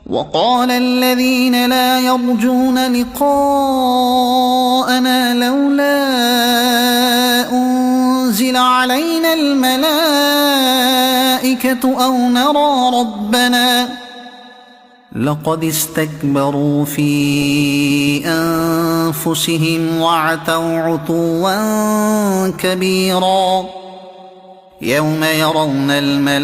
وقال الذين لا يرجون لقاءنا لولا أنزل علينا الملائكة أو نرى ربنا لقد استكبروا في أنفسهم وعتوا عتوا كبيرا يوم يرون الملائكة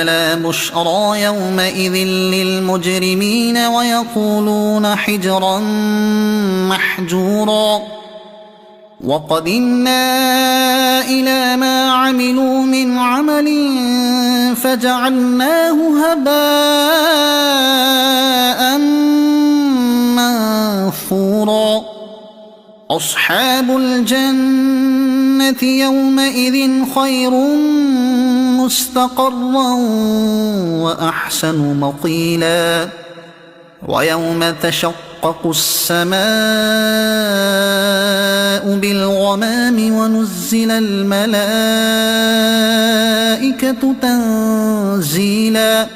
لا بشرى يومئذ للمجرمين ويقولون حجرا محجورا وقدمنا إلى ما عملوا من عمل فجعلناه هباء منثورا أصحاب الجنة يومئذ خير مستقرا وأحسن مقيلا ويوم تشقق السماء بالغمام ونزل الملائكة تنزيلا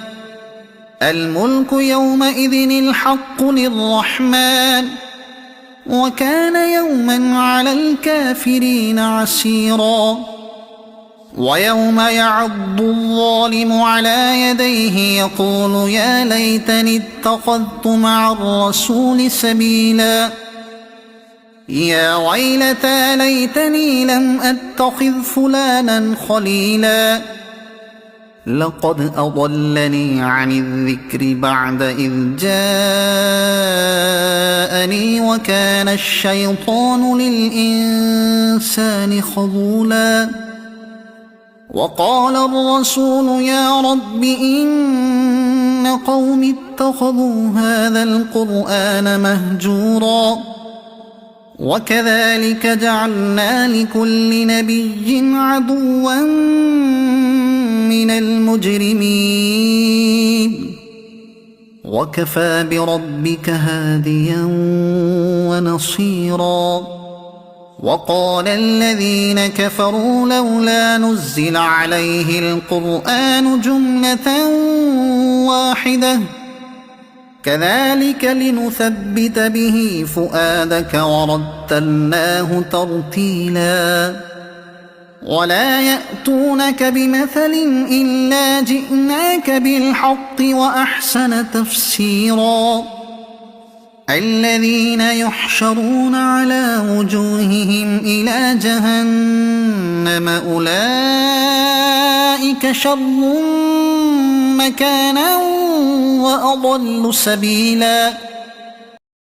الملك يومئذ الحق للرحمن وكان يوما على الكافرين عسيرا ويوم يعض الظالم على يديه يقول يا ليتني اتخذت مع الرسول سبيلا يا ويلتى ليتني لم أتخذ فلانا خليلا لقد أضلني عن الذكر بعد إذ جاءني وكان الشيطان للإنسان خذولا وقال الرسول يا رب إن قوم اتخذوا هذا القرآن مهجورا وكذلك جعلنا لكل نبي عدوا من المجرمين وكفى بربك هاديا ونصيرا وقال الذين كفروا لولا نزل عليه القرآن جملة واحدة كذلك لنثبت به فؤادك ورتلناه ترتيلا ولا يأتونك بمثل إلا جئناك بالحق وأحسن تفسيرا الذين يحشرون على وجوههم إلى جهنم أولئك شر مكانا وأضل سبيلا